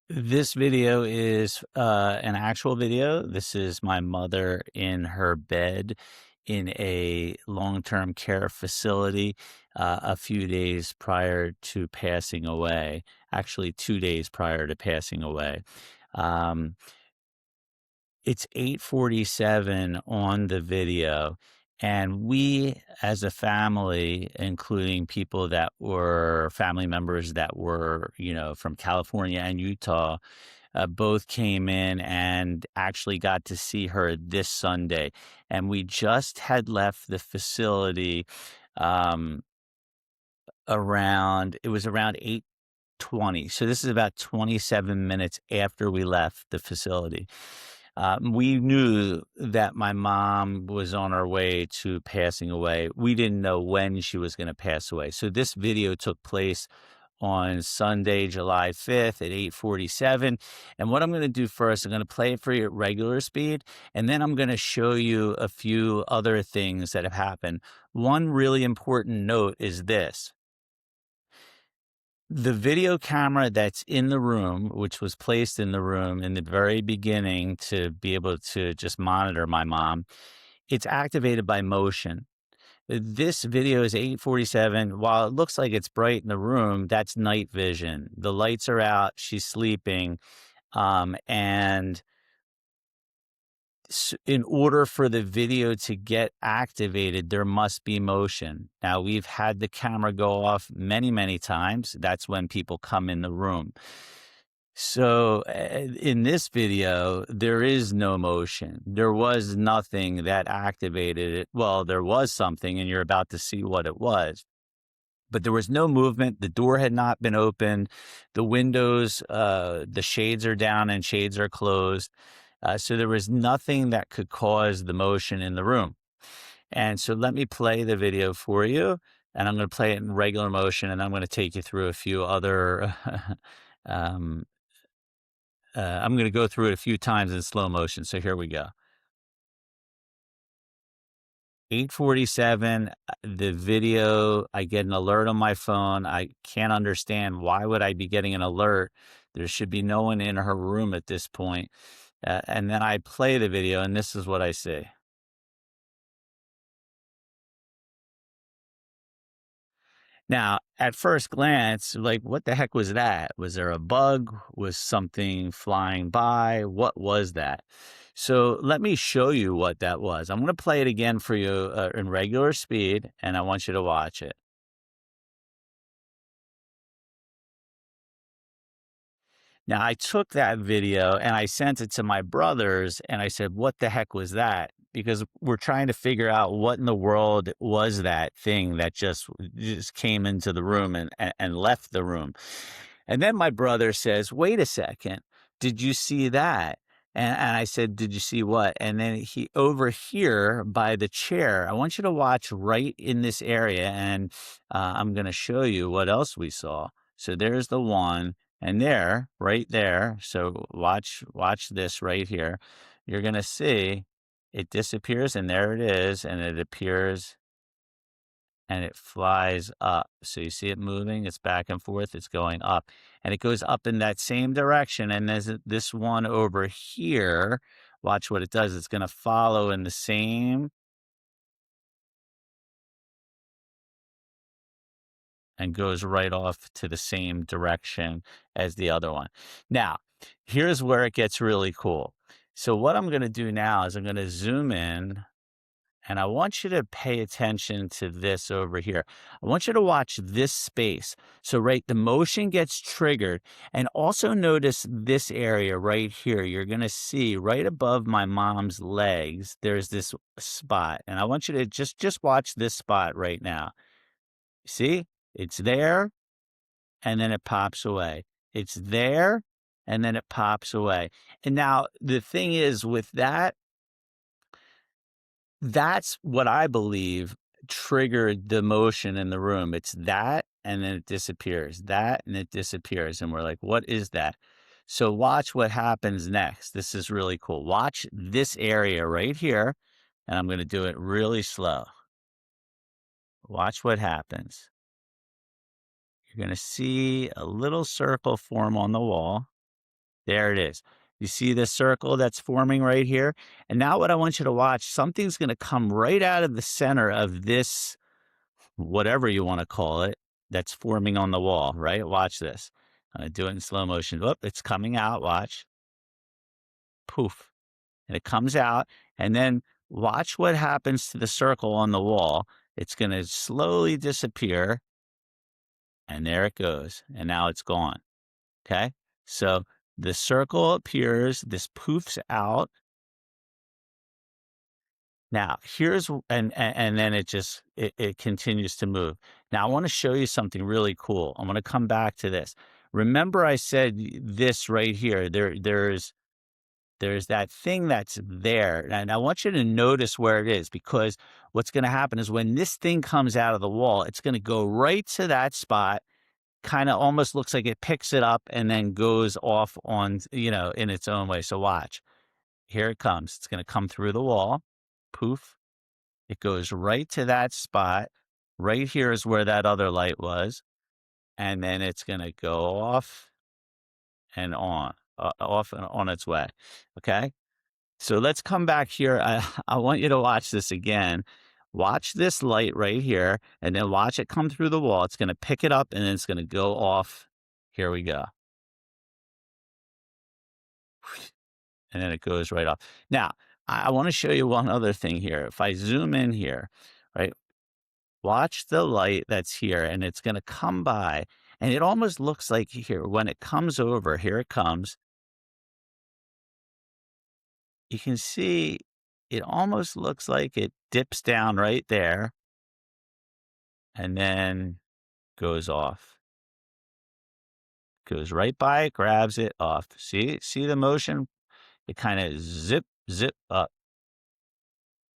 This video is an actual video. This is my mother in her bed in a long-term care facility a few days prior to passing away, actually 2 days prior to passing away. Um, it's 8:47 on the video, and we as a family, including people that were family members that were, from California and Utah, both came in and actually got to see her this Sunday. And we just had left the facility um, around 8:20. So this is about 27 minutes after we left the facility. We knew that my mom was on her way to passing away. We didn't know when she was going to pass away. So this video took place on Sunday, July 5th at 8:47. And what I'm going to do first, I'm going to play it for you at regular speed, and then I'm going to show you a few other things that have happened. One really important note is this. The video camera that's in the room, which was placed in the room in the very beginning to be able to just monitor my mom, it's activated by motion. This video is 8:47. While it looks like it's bright in the room, that's night vision. The lights are out, she's sleeping, and in order for the video to get activated, there must be motion. Now, we've had the camera go off many, many times. That's when people come in the room. So in this video, there is no motion. There was nothing that activated it. Well, there was something, and you're about to see what it was. But there was no movement. The door had not been opened. The windows, the shades are down and shades are closed. So there was nothing that could cause the motion in the room. And so let me play the video for you. And I'm going to play it in regular motion. And I'm going to take you through a few other. um, I'm going to go through it a few times in slow motion. So here we go. 8:47, the video, I get an alert on my phone. I can't understand, why would I be getting an alert? There should be no one in her room at this point. And then I play the video, and this is what I see. Now, at first glance, like, what the heck was that? Was there a bug? Was something flying by? What was that? So let me show you what that was. I'm going to play it again for you in regular speed, and I want you to watch it. Now, I took that video and I sent it to my brothers, and I said, "What the heck was that?" Because we're trying to figure out what in the world was that thing that just came into the room and left the room. And then my brother says, "Wait a second, did you see that?" And I said, "Did you see what?" And then he, over here by the chair, I want you to watch right in this area, and I'm going to show you what else we saw. So there's the one. And there, right there, so watch this right here. You're gonna see it disappears, and there it is, and it appears, and it flies up. So you see it moving, it's back and forth, it's going up, and it goes up in that same direction. And there's this one over here. Watch what it does. It's gonna follow in the same and goes right off to the same direction as the other one. Now, here's where it gets really cool. So what I'm going to do now is I'm going to zoom in, and I want you to pay attention to this over here. I want you to watch this space. So right, the motion gets triggered, and also notice this area right here. You're going to see right above my mom's legs, there's this spot, and I want you to just watch this spot right now. See? It's there, and then it pops away. It's there, and then it pops away. And now the thing is with that, that's what I believe triggered the motion in the room. It's that, and then it disappears. That, and it disappears. And we're like, what is that? So watch what happens next. This is really cool. Watch this area right here, and I'm going to do it really slow. Watch what happens. You're going to see a little circle form on the wall. There it is. You see this circle that's forming right here? And now what I want you to watch, something's going to come right out of the center of this, whatever you want to call it, that's forming on the wall, right? Watch this. I'm going to do it in slow motion. Whoop, it's coming out. Watch. Poof. And it comes out. And then watch what happens to the circle on the wall. It's going to slowly disappear. And there it goes. And now it's gone. Okay. So the circle appears, this poofs out. Now here's, and then it continues to move. Now I want to show you something really cool. I'm going to come back to this. Remember I said this right here, there's that thing that's there. And I want you to notice where it is, because what's going to happen is when this thing comes out of the wall, it's going to go right to that spot. Kind of almost looks like it picks it up and then goes off on, in its own way. So watch. Here it comes. It's going to come through the wall. Poof. It goes right to that spot. Right here is where that other light was. And then it's going to go off and on, off and on its way. Okay. So let's come back here. I want you to watch this again. Watch this light right here, and then watch it come through the wall. It's going to pick it up, and then it's going to go off. Here we go. And then it goes right off. Now, I want to show you one other thing here. If I zoom in here, right, watch the light that's here, and it's going to come by, and it almost looks like here, when it comes over, here it comes. You can see it almost looks like it dips down right there and then goes off. Goes right by it, grabs it off. See the motion? It kind of zip up,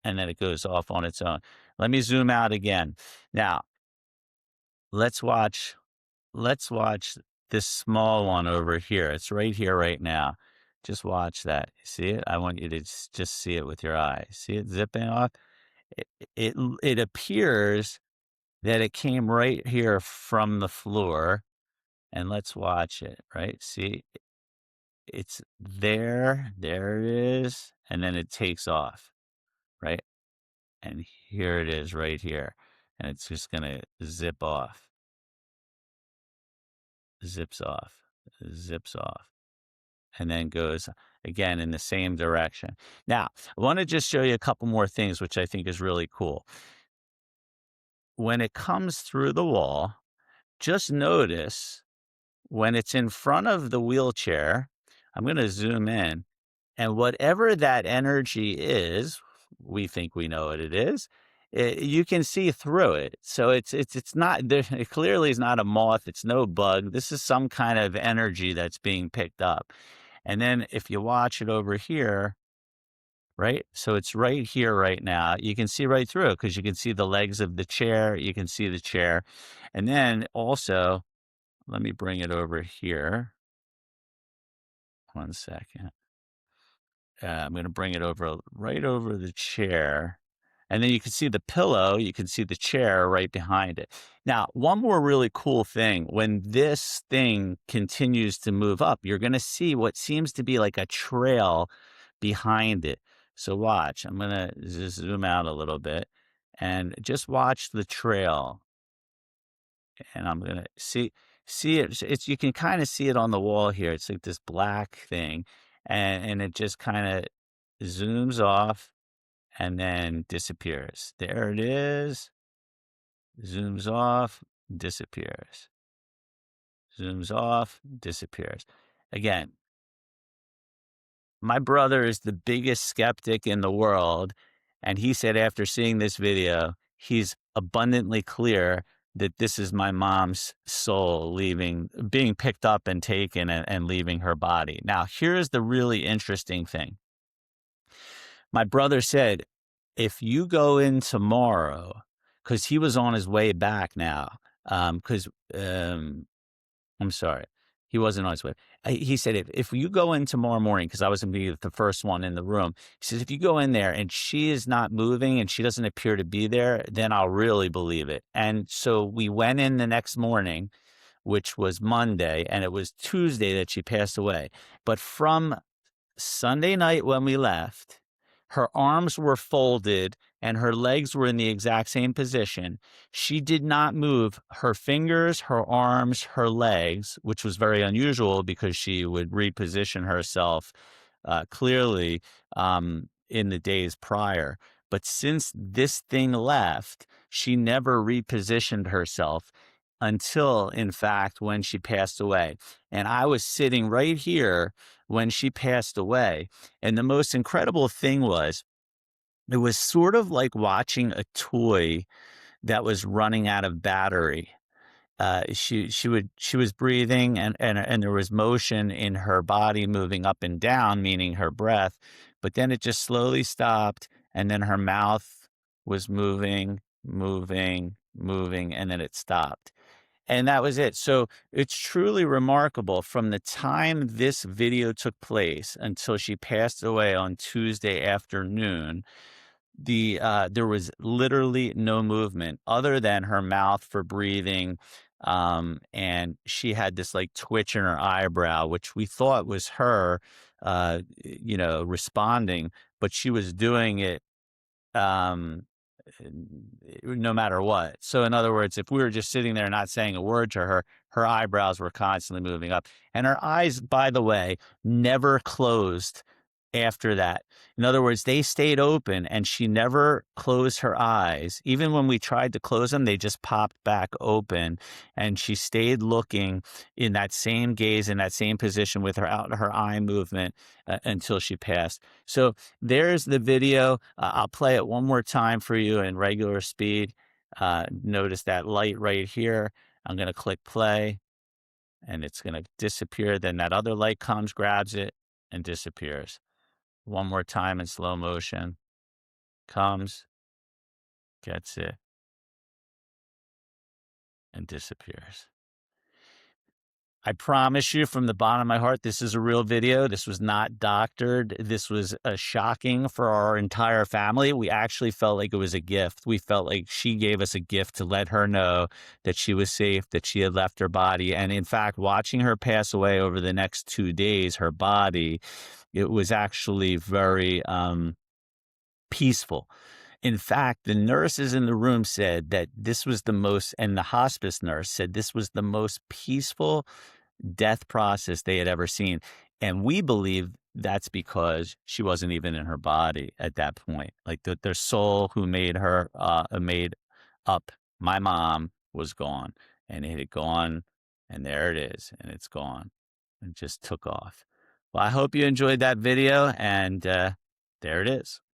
and then it goes off on its own. Let me zoom out again. Now, let's watch this small one over here. It's right here right now. Just watch that. See it? I want you to just see it with your eyes. See it zipping off? It appears that it came right here from the floor. And let's watch it, right? See, it's there. There it is. And then it takes off, right? And here it is right here. And it's just going to zip off. Zips off. Zips off. And then goes again in the same direction. Now, I want to just show you a couple more things, which I think is really cool. When it comes through the wall, just notice when it's in front of the wheelchair, I'm going to zoom in, and whatever that energy is, we think we know what it is. You can see through it. So it's not there. It clearly is not a moth. It's no bug. This is some kind of energy that's being picked up. And then if you watch it over here, right? So it's right here right now. You can see right through it because you can see the legs of the chair. You can see the chair. And then also, let me bring it over here. 1 second. I'm going to bring it over right over the chair. And then you can see the pillow. You can see the chair right behind it. Now, one more really cool thing. When this thing continues to move up, you're going to see what seems to be like a trail behind it. So watch. I'm going to just zoom out a little bit and just watch the trail. And I'm going to see it. It's you can kind of see it on the wall here. It's like this black thing, and it just kind of zooms off and then disappears. There it is. Zooms off, disappears. Zooms off, disappears. Again, my brother is the biggest skeptic in the world, and he said after seeing this video, he's abundantly clear that this is my mom's soul being picked up and taken and leaving her body. Now, here's the really interesting thing. My brother said, if you go in tomorrow, because he was on his way back now, I'm sorry. He wasn't on his way. He said, if you go in tomorrow morning, because I was going to be the first one in the room, he says, if you go in there and she is not moving and she doesn't appear to be there, then I'll really believe it. And so we went in the next morning. which was Monday, and it was Tuesday that she passed away. But from Sunday night when we left, her arms were folded and her legs were in the exact same position. She did not move her fingers, her arms, her legs, which was very unusual because she would reposition herself clearly in the days prior. But since this thing left, she never repositioned herself until, in fact, when she passed away. And I was sitting right here when she passed away. And the most incredible thing was, it was sort of like watching a toy that was running out of battery. She was breathing, and there was motion in her body moving up and down, meaning her breath, but then it just slowly stopped, and then her mouth was moving, and then it stopped. And that was it. So it's truly remarkable from the time this video took place until she passed away on Tuesday afternoon. There was literally no movement other than her mouth for breathing. And she had this like twitch in her eyebrow, which we thought was her, responding, but she was doing it, um, no matter what. So in other words, if we were just sitting there not saying a word to her, her eyebrows were constantly moving up. And her eyes, by the way, never closed after that. In other words, they stayed open and she never closed her eyes. Even when we tried to close them, they just popped back open. And she stayed looking in that same gaze, in that same position with her eye movement until she passed. So there's the video. I'll play it one more time for you in regular speed. Notice that light right here. I'm going to click play and it's going to disappear. Then that other light comes, grabs it, and disappears. One more time in slow motion. Comes, gets it, and disappears. I promise you from the bottom of my heart, this is a real video. This was not doctored. This was shocking for our entire family. We actually felt like it was a gift. We felt like she gave us a gift to let her know that she was safe, that she had left her body. And in fact, watching her pass away over the next 2 days, her body, it was actually very peaceful. In fact, the nurses in the room said that this was the most, and the hospice nurse said this was the most peaceful death process they had ever seen. And we believe that's because she wasn't even in her body at that point. Like their soul who made her, made up my mom was gone, and it had gone, and there it is, and it's gone, and just took off. Well, I hope you enjoyed that video, and there it is.